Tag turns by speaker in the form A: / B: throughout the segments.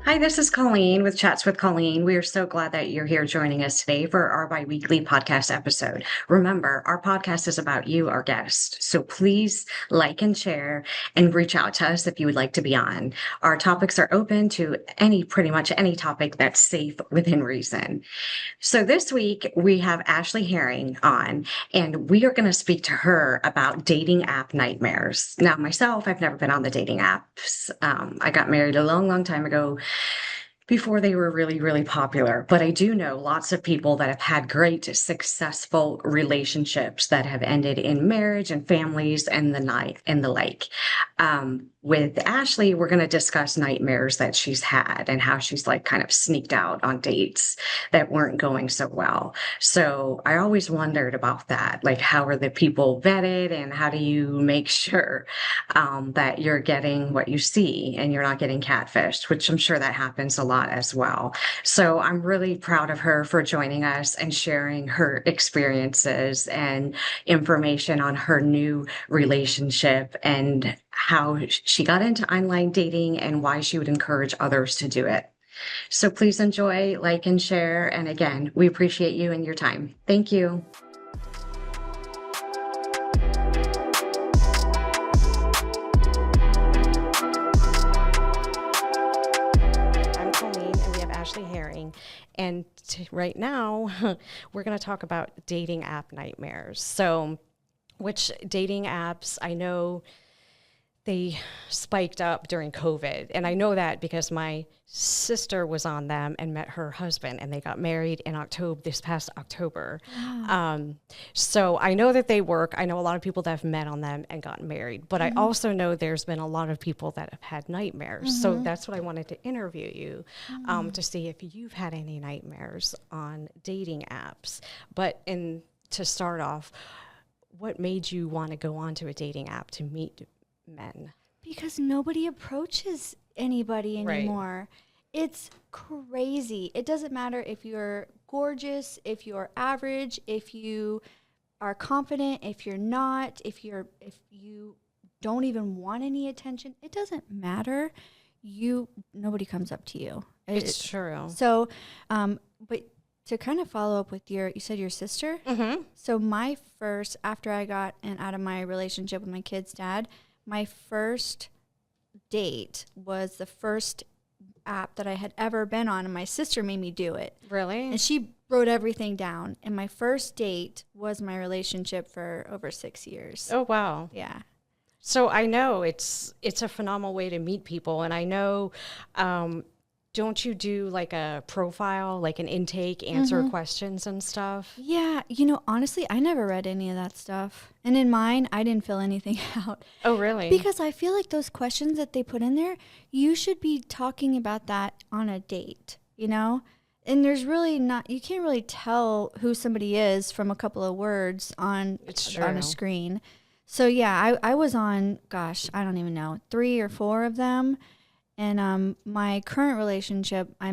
A: Hi, this is Colleen with Chats with Colleen. We are so glad that you're here joining us today for our biweekly podcast episode. Remember, our podcast is about you, our guest. So please like and share and reach out to us if you would like to be on. Our topics are open to pretty much any topic that's safe within reason. So this week we have Ashley Herring on, and we are going to speak to her about dating app nightmares. Now, myself, I've never been on the dating apps. I got married a long, long time ago before they were really, really popular. But I do know lots of people that have had great, successful relationships that have ended in marriage and families and the night and the like. With Ashley, we're going to discuss nightmares that she's had and how she's like kind of sneaked out on dates that weren't going so well. So I always wondered about that. Like, how are the people vetted and how do you make sure that you're getting what you see and you're not getting catfished, which I'm sure that happens a lot as well. So I'm really proud of her for joining us and sharing her experiences and information on her new relationship and how she got into online dating and why she would encourage others to do it. So please enjoy, like, and share. And again, we appreciate you and your time. Thank you. I'm Colleen, and we have Ashley Herring. And right now, we're going to talk about dating app nightmares. So, which dating apps I know they spiked up during COVID. And I know that because my sister was on them and met her husband, and they got married in October, this past October. So I know that they work. I know a lot of people that have met on them and gotten married, but I also know there's been a lot of people that have had nightmares. So that's what I wanted to interview you to see if you've had any nightmares on dating apps. But to start off, what made you want to go onto a dating app to meet men?
B: Because nobody approaches anybody anymore. Right. It's crazy. It doesn't matter if you're gorgeous, if you're average, if you are confident, if you're not, if you don't even want any attention. It doesn't matter. Nobody comes up to you.
A: It's true.
B: So, but to kind of follow up with you said your sister.
A: Mm-hmm.
B: So after I got out of my relationship with my kid's dad, my first date was the first app that I had ever been on, and my sister made me do it.
A: Really?
B: And she wrote everything down. And my first date was my relationship for over 6 years.
A: Oh, wow.
B: Yeah.
A: So I know it's a phenomenal way to meet people. And I know, don't you do like a profile, like an intake, answer questions and stuff?
B: Yeah. Honestly, I never read any of that stuff. And in mine, I didn't fill anything out.
A: Oh, really?
B: Because I feel like those questions that they put in there, you should be talking about that on a date, And there's really you can't really tell who somebody is from a couple of words on a screen. So yeah, I was on, gosh, I don't even know, 3 or 4 of them. And my current relationship, my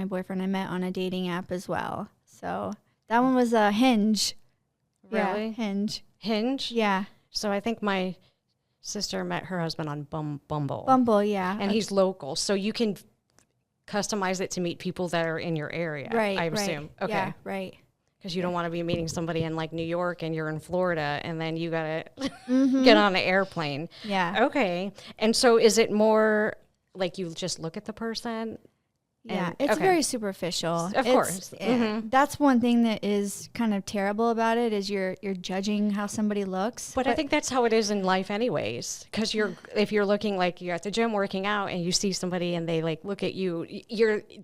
B: boyfriend, I met on a dating app as well. So that one was a Hinge.
A: Really?
B: Yeah, Hinge.
A: Hinge?
B: Yeah.
A: So I think my sister met her husband on Bumble.
B: Bumble, yeah.
A: And he's local. So you can customize it to meet people that are in your area,
B: right,
A: I assume.
B: Right.
A: Okay.
B: Yeah, right.
A: Because you don't want to be meeting somebody in like New York and you're in Florida and then you got to get on an airplane.
B: Yeah.
A: Okay. And so is it more like you just look at the person?
B: Yeah, it's very superficial.
A: Of course.
B: That's one thing that is kind of terrible about it is you're judging how somebody looks.
A: But I think that's how it is in life anyways. Because if you're looking like you're at the gym working out and you see somebody and they like look at you,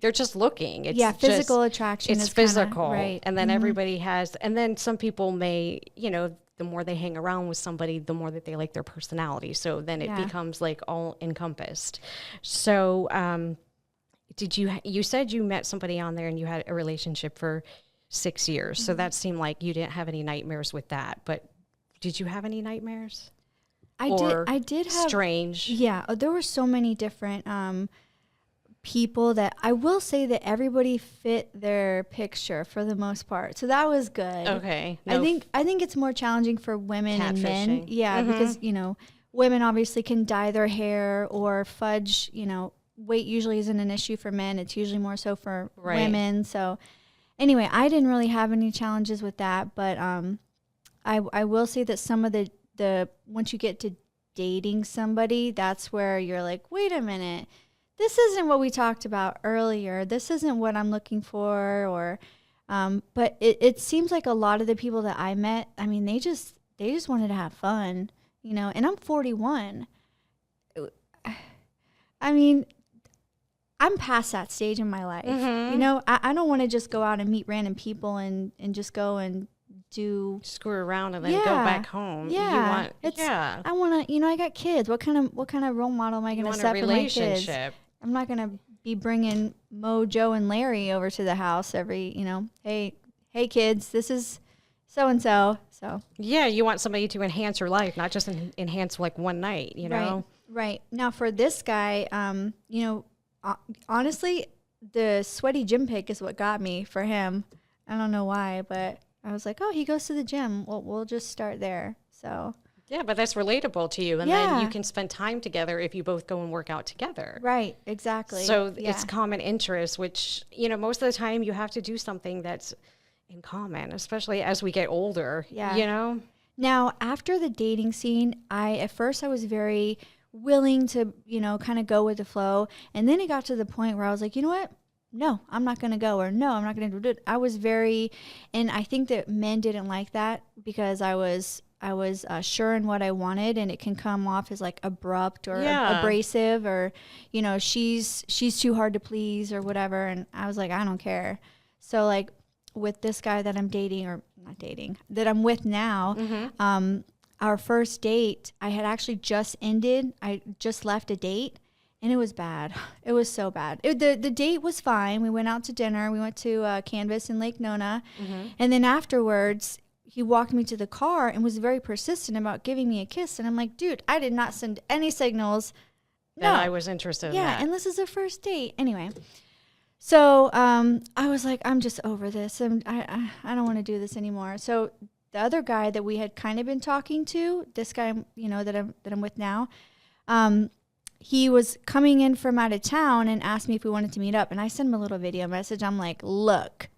A: they're just looking. It's
B: physical attraction
A: it's
B: is
A: physical.
B: Right.
A: And then everybody has, and then some people may, the more they hang around with somebody, the more that they like their personality. So then it becomes like all encompassed. So, you said you met somebody on there and you had a relationship for 6 years. So that seemed like you didn't have any nightmares with that, but did you have any nightmares?
B: I did have
A: strange.
B: Yeah. There were so many different, people that I will say that everybody fit their picture for the most part. So that was good.
A: Okay.
B: I think it's more challenging for women and men.
A: Catfishing.
B: Yeah, because, women obviously can dye their hair or fudge, weight usually isn't an issue for men. It's usually more so for
A: Right.
B: women. So anyway, I didn't really have any challenges with that, but I will say that some of the once you get to dating somebody, that's where you're like, wait a minute, this isn't what we talked about earlier. This isn't what I'm looking for, or but it seems like a lot of the people that I met, I mean, they just wanted to have fun, you know. And I'm 41. I mean, I'm past that stage in my life. You know, I don't want to just go out and meet random people and just go and do
A: Screw around and then go back home.
B: Yeah. I want to, you know, I got kids. What kind of role model am I going to set for my kids? I'm not going to be bringing Mo, Joe, and Larry over to the house every, you know, hey kids, this is so-and-so. So
A: yeah, you want somebody to enhance your life, not just enhance like one night, you know?
B: Right. Now for this guy, you know, honestly, the sweaty gym pic is what got me for him. I don't know why, but I was like, oh, he goes to the gym. Well, we'll just start there. So
A: yeah, but that's relatable to you. And then you can spend time together if you both go and work out together.
B: Right, exactly.
A: So it's common interest, which, you know, most of the time you have to do something that's in common, especially as we get older, you know?
B: Now, after the dating scene, at first I was very willing to, you know, kind of go with the flow. And then it got to the point where I was like, you know what? No, I'm not going to go, or no, I'm not going to do it. I was very, and I think that men didn't like that because I was sure in what I wanted, and it can come off as like abrupt or abrasive, or, you know, she's too hard to please or whatever. And I was like, I don't care. So like with this guy that I'm dating, or not dating, that I'm with now, our first date, I had actually just ended. I just left a date. And it was bad. It was so bad. The date was fine. We went out to dinner. We went to Canvas in Lake Nona. And then afterwards, he walked me to the car and was very persistent about giving me a kiss. And I'm like, dude, I did not send any signals
A: that I was interested in that.
B: Yeah, and this is a first date. Anyway, so I was like, I'm just over this. I don't want to do this anymore. So the other guy that we had kind of been talking to, this guy, you know, that I'm with now, he was coming in from out of town and asked me if we wanted to meet up. And I sent him a little video message. I'm like, look,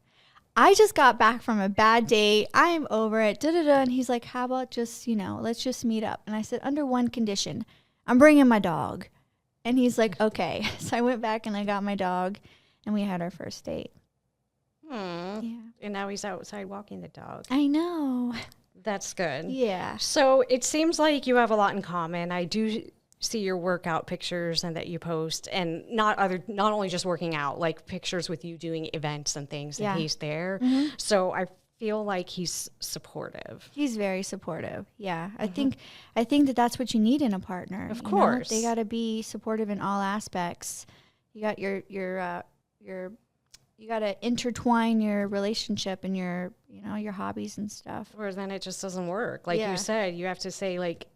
B: I just got back from a bad date. I'm over it. And he's like, how about just, you know, let's just meet up. And I said, under one condition, I'm bringing my dog. And he's like, okay. So I went back and I got my dog and we had our first date.
A: Yeah. And now he's outside walking the dog.
B: I know.
A: That's good.
B: Yeah.
A: So it seems like you have a lot in common. I do see your workout pictures and that you post, and not only just working out, like pictures with you doing events and things, and he's there. So I feel like he's supportive.
B: He's very supportive. Yeah. I think that that's what you need in a partner.
A: Of course.
B: They got to be supportive in all aspects. You got you got to intertwine your relationship and your hobbies and stuff.
A: Or then it just doesn't work. Like you said, you have to say, like,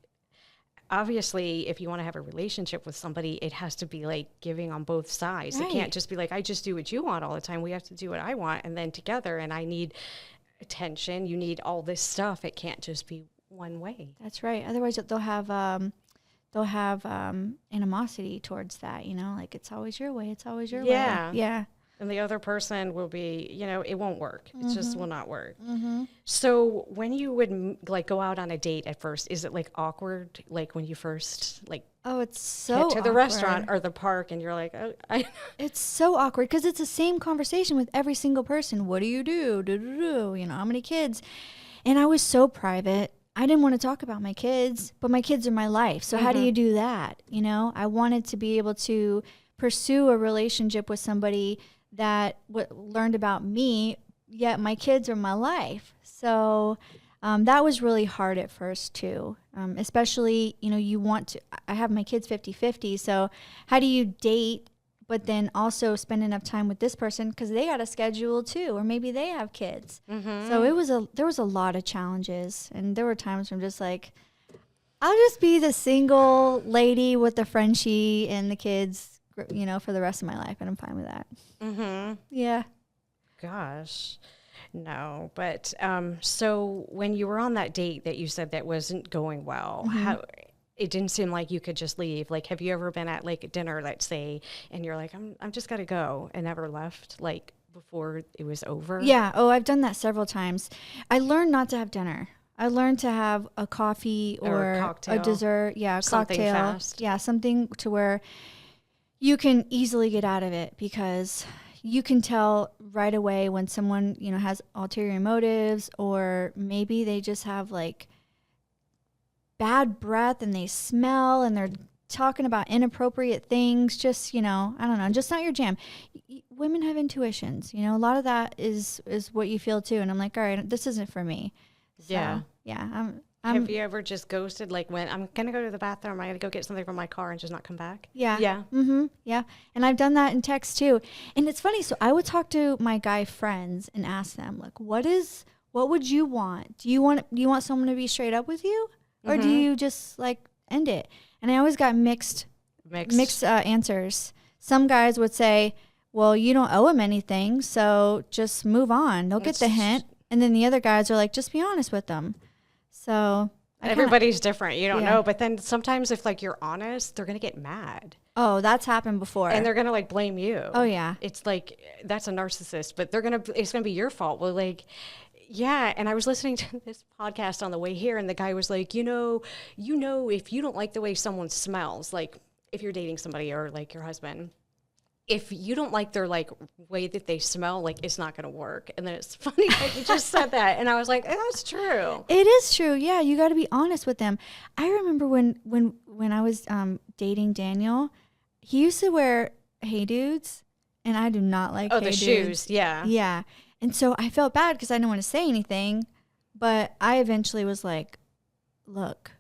A: obviously, if you want to have a relationship with somebody, it has to be like giving on both sides. Right. It can't just be like, I just do what you want all the time. We have to do what I want, and then together. And I need attention. You need all this stuff. It can't just be one way.
B: That's right. Otherwise, they'll have animosity towards that. You know, like it's always your way. It's always your way. Yeah.
A: And the other person will be, you know, it won't work. It just will not work. So when you would like go out on a date at first, is it like awkward? Like when you first
B: it's so
A: get to the restaurant or the park and you're like,
B: it's so awkward because it's the same conversation with every single person. What do? You know, how many kids? And I was so private. I didn't want to talk about my kids, but my kids are my life. So how do you do that? You know, I wanted to be able to pursue a relationship with somebody that learned about me, yet my kids are my life. So that was really hard at first too, especially, you know, I have my kids 50-50, so how do you date but then also spend enough time with this person because they got a schedule too, or maybe they have kids. So there was a lot of challenges, and there were times where I'm just like, I'll just be the single lady with the Frenchie and the kids, you know, for the rest of my life, and I'm fine with that. Yeah.
A: Gosh, no. But so when you were on that date that you said that wasn't going well,
C: it didn't seem like you could just leave. Like, have you ever been at like dinner, let's say, and you're like, I'm just gotta go, and never left, like before it was over?
B: Yeah. Oh, I've done that several times. I learned not to have dinner. I learned to have a coffee
C: Or a
B: or
C: cocktail.
B: a dessert. Yeah, a
C: Something
B: cocktail.
C: fast.
B: Yeah, something to where you can easily get out of it, because you can tell right away when someone, has ulterior motives, or maybe they just have like bad breath and they smell and they're talking about inappropriate things. Just, I don't know, just not your jam. Women have intuitions, a lot of that is what you feel too. And I'm like, all right, this isn't for me. So,
C: Yeah.
B: yeah.
C: Have you ever just ghosted, like when I'm gonna go to the bathroom, I gotta go get something from my car and just not come back?
B: Yeah.
C: Yeah.
B: Mm-hmm. Yeah. And I've done that in text too. And it's funny. So I would talk to my guy friends and ask them, like, what would you want? Do you want someone to be straight up with you? Or do you just like end it? And I always got mixed answers. Some guys would say, well, you don't owe him anything, so just move on. They'll get the hint. And then the other guys are like, just be honest with them. So
C: Everybody's different. You don't
B: Yeah.
C: know. But then sometimes if like you're honest, they're going to get mad
B: oh, that's happened before.
C: and they're going to like blame you.
B: Oh, yeah.
C: It's like, that's a narcissist, but it's going to be your fault. Well, like, yeah. And I was listening to this podcast on the way here, and the guy was like, if you don't like the way someone smells, like if you're dating somebody or like your husband, if you don't like their like way that they smell, like it's not going to work. And then it's funny that you just said that, and I was like, that's true.
B: It is true. Yeah, you got to be honest with them. I remember when I was dating Daniel, he used to wear Hey Dudes, and I do not like
C: Oh,
B: Hey
C: the
B: Dudes.
C: shoes, yeah.
B: Yeah. And so I felt bad because I didn't want to say anything, but I eventually was like, look,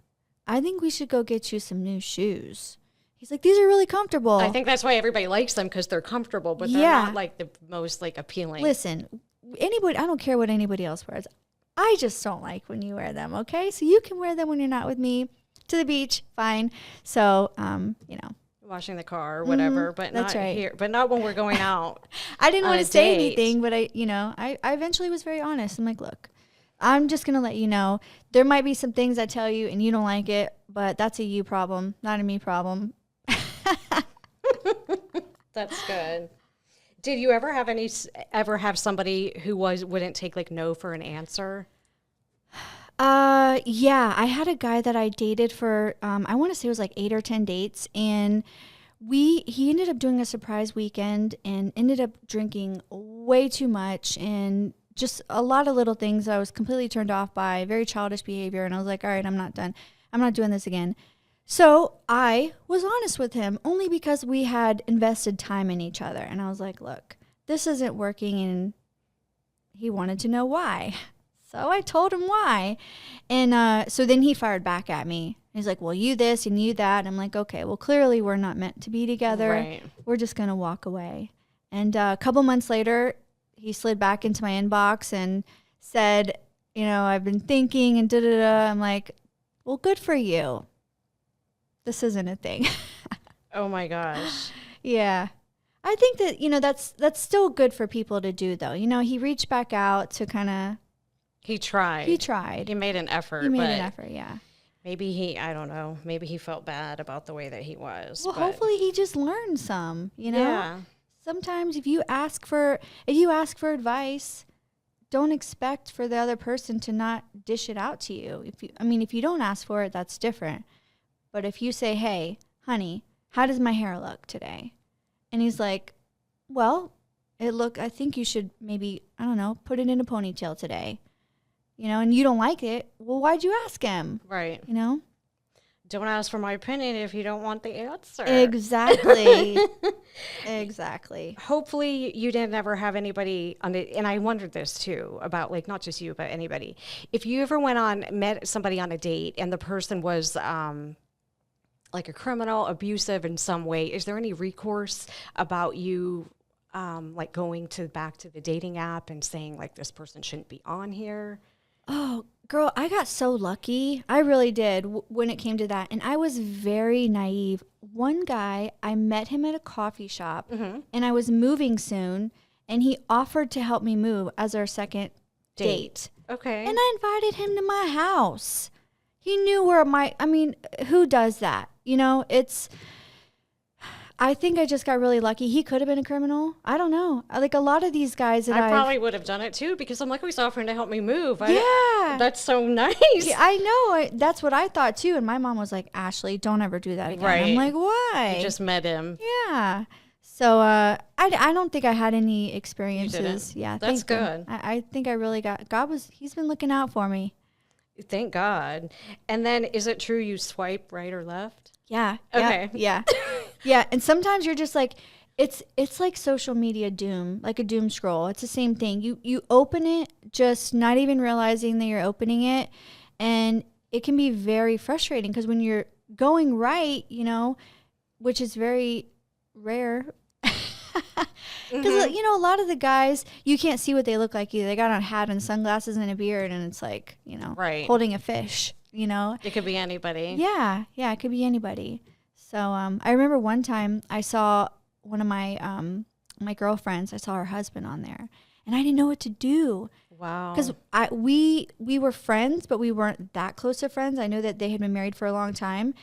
B: I think we should go get you some new shoes. He's like, these are really comfortable.
C: I think that's why everybody likes them, because they're comfortable, but they're
B: Yeah.
C: not like the most like appealing.
B: Listen, I don't care what anybody else wears. I just don't like when you wear them, okay? So you can wear them when you're not with me to the beach, fine. So,
C: Washing the car or whatever, but
B: that's
C: not
B: right.
C: here. But not when we're going out.
B: I didn't
C: on
B: want
C: a
B: to say
C: date.
B: anything, but I eventually was very honest. I'm like, look, I'm just going to let you know, there might be some things I tell you and you don't like it, but that's a you problem, not a me problem.
C: That's good. Did you ever have somebody who wouldn't take like no for an answer?
B: Yeah, I had a guy that I dated for, I want to say it was like 8 or 10 dates, and he ended up doing a surprise weekend and ended up drinking way too much and just a lot of little things I was completely turned off by, very childish behavior. And I was like, all right, I'm not done. I'm not doing this again. So I was honest with him only because we had invested time in each other. And I was like, look, this isn't working. And he wanted to know why. So I told him why. And so then he fired back at me. He's like, well, you this and you that. And I'm like, okay, well, clearly we're not meant to be together.
C: Right.
B: We're just going to walk away. And a couple months later, he slid back into my inbox and said, I've been thinking and da-da-da. I'm like, well, good for you. This isn't a thing.
C: Oh my gosh.
B: Yeah. I think that, that's still good for people to do, though. He reached back out to kind of.
C: He tried.
B: He
C: made an effort.
B: He made an effort, yeah.
C: Maybe I don't know. Maybe he felt bad about the way that he was.
B: Well,
C: but
B: hopefully he just learned some,
C: Yeah.
B: Sometimes if you ask for advice, don't expect for the other person to not dish it out to you. If you don't ask for it, that's different. But if you say, "Hey, honey, how does my hair look today?" And he's like, "Well, I think you should maybe, I don't know, put it in a ponytail today." And you don't like it. Well, why'd you ask him?
C: Right. Don't ask for my opinion if you don't want the answer.
B: Exactly. Exactly.
C: Hopefully you didn't ever have anybody on it. And I wondered this too about like, not just you, but anybody. If you ever met somebody on a date and the person was like a criminal, abusive in some way, is there any recourse about you like going back to the dating app and saying like, this person shouldn't be on here?
B: Oh, girl, I got so lucky. I really did when it came to that. And I was very naive. One guy, I met him at a coffee shop, and I was moving soon, and he offered to help me move as our second date.
C: Okay.
B: And I invited him to my house. He knew where who does that? I think I just got really lucky. He could have been a criminal. I don't know. Like a lot of these guys that
C: I probably would have done it too because I'm like, he's offering to help me move.
B: Yeah.
C: That's so nice.
B: Yeah, I know. That's what I thought too. And my mom was like, Ashley, don't ever do that again.
C: Right.
B: I'm like, why?
C: You just met him.
B: Yeah. So I don't think I had any experiences. Yeah.
C: That's good.
B: I think I really he's been looking out for me.
C: Thank God. And then is it true you swipe right or left?
B: Yeah.
C: Okay.
B: Yeah. Yeah. And sometimes you're just like, it's like social media doom, like a doom scroll. It's the same thing. You open it, just not even realizing that you're opening it. And it can be very frustrating because when you're going right, which is very rare. Because, a lot of the guys, you can't see what they look like either. They got on a hat and sunglasses and a beard and it's like,
C: right.
B: holding a fish,
C: It could be anybody.
B: Yeah. Yeah. It could be anybody. So I remember one time I saw one of my my girlfriends. I saw her husband on there, and I didn't know what to do.
C: Wow.
B: Because we were friends, but we weren't that close of friends. I know that they had been married for a long time.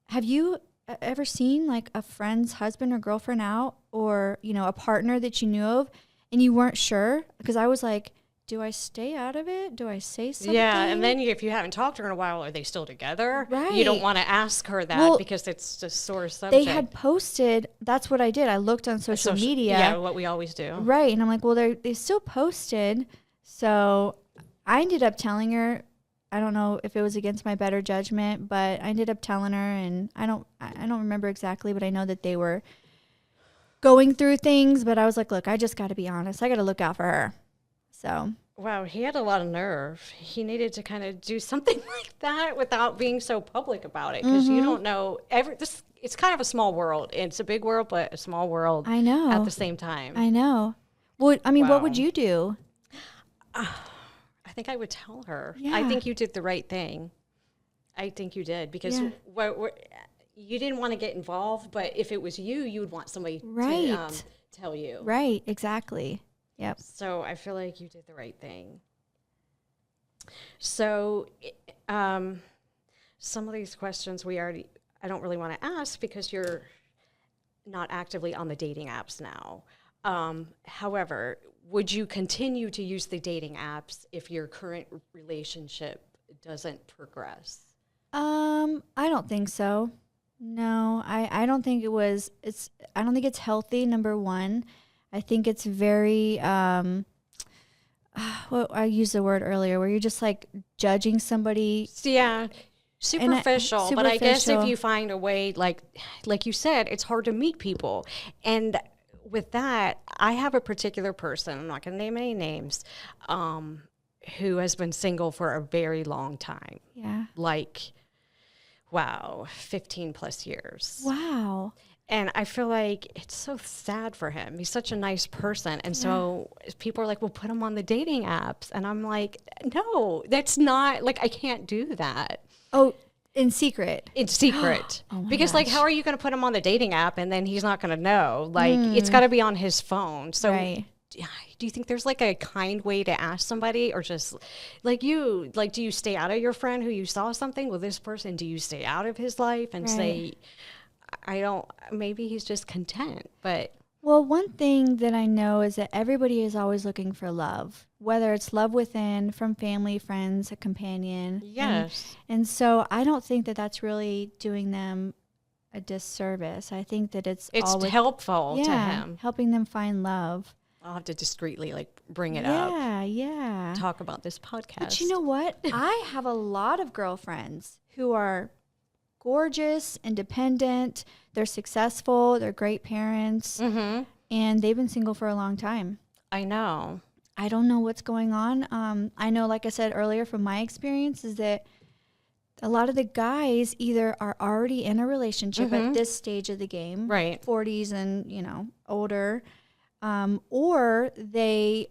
B: Have you ever seen like a friend's husband or girlfriend out, or a partner that you knew of, and you weren't sure? Because I was like, do I stay out of it? Do I say something?
C: Yeah, and then if you haven't talked to her in a while, are they still together?
B: Right.
C: You don't want to ask her that because it's just sore subject.
B: They had posted, that's what I did. I looked on social media.
C: Yeah, what we always do.
B: Right, and I'm like, well, they still posted. So I ended up telling her, I don't know if it was against my better judgment, but I ended up telling her, and I don't remember exactly, but I know that they were going through things, but I was like, look, I just got to be honest. I got to look out for her. So.
C: Wow, he had a lot of nerve. He needed to kind of do something like that without being so public about it, because you don't know it's kind of a small world. It's a big world, but a small world.
B: I know.
C: At the same time.
B: I know. What would you do?
C: I think I would tell her.
B: Yeah.
C: I think you did the right thing. I think you did, because you didn't want to get involved, but if it was you would want somebody to tell you.
B: Right, exactly. Yep.
C: So I feel like you did the right thing. So some of these questions I don't really want to ask because you're not actively on the dating apps now. However, would you continue to use the dating apps if your current relationship doesn't progress?
B: I don't think so. No, I don't think I don't think it's healthy, number one. I think it's very, I used the word earlier, where you're just like judging somebody.
C: Yeah, superficial. But I guess if you find a way, like you said, it's hard to meet people. And with that, I have a particular person, I'm not going to name any names, who has been single for a very long time.
B: Yeah.
C: 15 plus years.
B: Wow.
C: And I feel like it's so sad for him. He's such a nice person. And so people are like, well, put him on the dating apps. And I'm like, no, that's not, I can't do that.
B: Oh, in secret?
C: In secret.
B: Oh my
C: because,
B: gosh.
C: how are you going to put him on the dating app and then he's not going to know? It's got to be on his phone. So do you think there's, a kind way to ask somebody? Or just, do you stay out of your friend who you saw something? Well, this person, do you stay out of his life and say... maybe he's just content, but.
B: Well, one thing that I know is that everybody is always looking for love, whether it's love within, from family, friends, a companion.
C: Yes.
B: And so I don't think that that's really doing them a disservice. I think that it's
C: helpful to him.
B: Helping them find love.
C: I'll have to discreetly bring it up.
B: Yeah.
C: Talk about this podcast.
B: But you know what? I have a lot of girlfriends who are gorgeous, independent, they're successful, they're great parents, and they've been single for a long time.
C: I know.
B: I don't know what's going on. I know, like I said earlier, from my experience, is that a lot of the guys either are already in a relationship at this stage of the game,
C: right,
B: 40s and, older, or they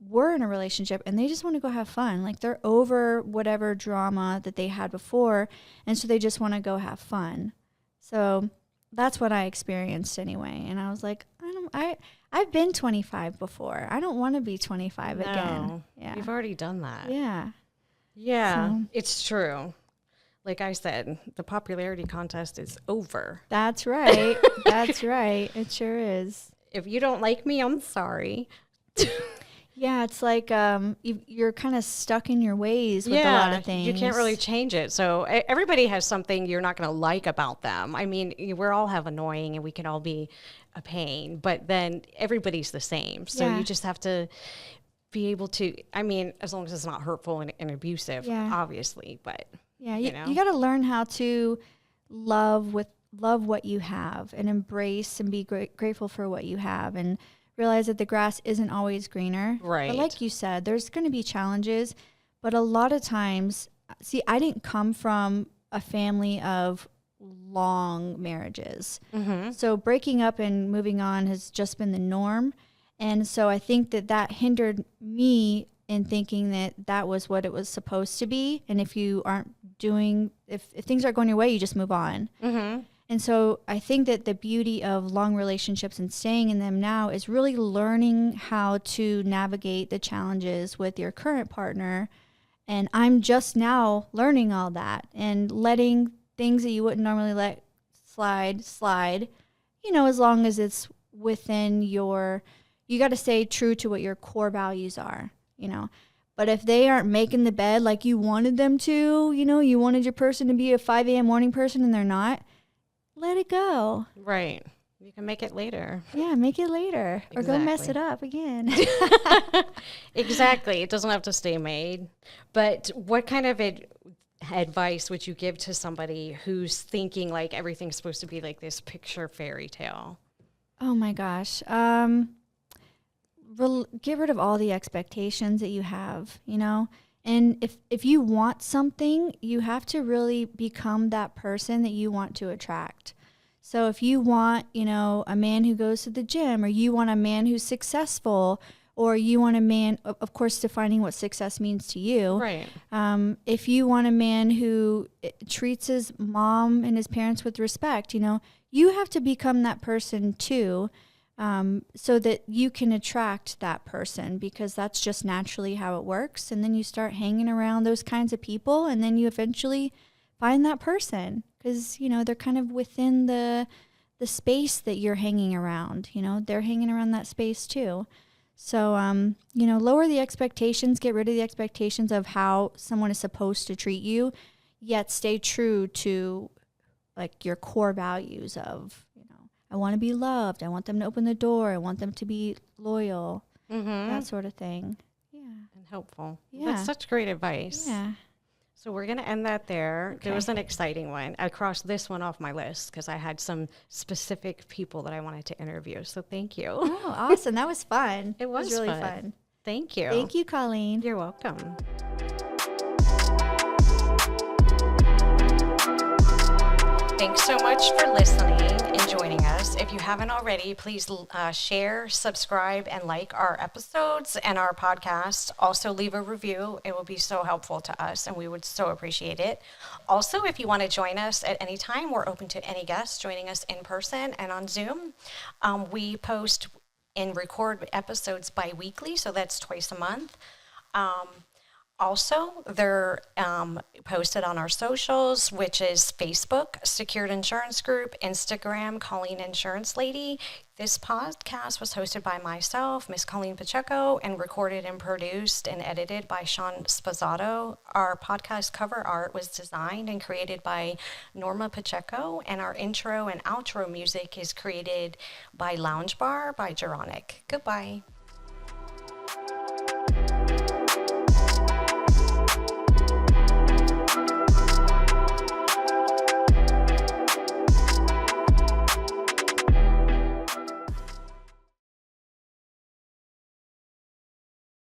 B: were in a relationship and they just want to go have fun. They're over whatever drama that they had before, and so they just want to go have fun. So that's what I experienced anyway. And I was like, I've been 25 before. I don't want to be 25 again.
C: Yeah. You've already done that.
B: Yeah.
C: Yeah,
B: So-
C: it's true. Like I said, the popularity contest is over.
B: That's right. That's right. It sure is.
C: If you don't like me, I'm sorry.
B: Yeah, it's like you're kind of stuck in your ways with a lot of things.
C: You can't really change it. So everybody has something you're not going to like about them. I mean, we all have annoying and we can all be a pain, but then everybody's the same. So
B: Yeah.
C: you just have to be able to, I mean, as long as it's not hurtful and abusive,
B: Yeah.
C: obviously, but
B: Yeah,
C: you
B: you,
C: know.
B: you got to learn how to love what you have and embrace and be grateful for what you have and realize that the grass isn't always greener.
C: Right.
B: But like you said, there's going to be challenges, but a lot of times, see, I didn't come from a family of long marriages.
C: Mm-hmm.
B: So breaking up and moving on has just been the norm. And so I think that hindered me in thinking that was what it was supposed to be. And if you aren't doing, if things aren't going your way, you just move on.
C: Mm-hmm.
B: And so I think that the beauty of long relationships and staying in them now is really learning how to navigate the challenges with your current partner. And I'm just now learning all that and letting things that you wouldn't normally let slide, as long as it's within you got to stay true to what your core values are, But if they aren't making the bed like you wanted them to, you wanted your person to be a 5 a.m. morning person and they're not, let it go.
C: Right. You can make it later.
B: Yeah, make it later or go mess
C: Exactly.
B: it up again.
C: Exactly. It doesn't have to stay made. But what kind of advice would you give to somebody who's thinking like everything's supposed to be like this picture fairy tale?
B: Oh my gosh. Get rid of all the expectations that you have, And if you want something, you have to really become that person that you want to attract. So if you want, a man who goes to the gym, or you want a man who's successful, or you want a man, of course, defining what success means to you.
C: Right.
B: If you want a man who treats his mom and his parents with respect, you have to become that person too. So that you can attract that person, because that's just naturally how it works. And then you start hanging around those kinds of people, and then you eventually find that person, because, they're kind of within the space that you're hanging around. They're hanging around that space too. So, lower the expectations, get rid of the expectations of how someone is supposed to treat you, yet stay true to like your core values of, I want to be loved. I want them to open the door. I want them to be loyal, that sort of thing. Yeah.
C: And helpful.
B: Yeah.
C: That's such great advice.
B: Yeah.
C: So we're going to end that there.
B: Okay.
C: There was an exciting one. I crossed this one off my list because I had some specific people that I wanted to interview. So thank you.
B: Oh, awesome. That was fun.
C: It was
B: really
C: fun.
B: fun.
C: Thank you.
B: Thank you, Colleen.
C: You're welcome. Thanks so much for listening and joining us. If you haven't already, please share, subscribe, and like our episodes and our podcast. Also, leave a review. It will be so helpful to us, and we would so appreciate it. Also, if you want to join us at any time, we're open to any guests joining us in person and on Zoom. We post and record episodes bi-weekly, so that's twice a month. Also, they're posted on our socials, which is Facebook, Secured Insurance Group, Instagram, Colleen Insurance Lady. This podcast was hosted by myself, Miss Colleen Pacheco, and recorded and produced and edited by Sean Spazzato. Our podcast cover art was designed and created by Norma Pacheco, and our intro and outro music is created by Lounge Bar by Geronic. Goodbye.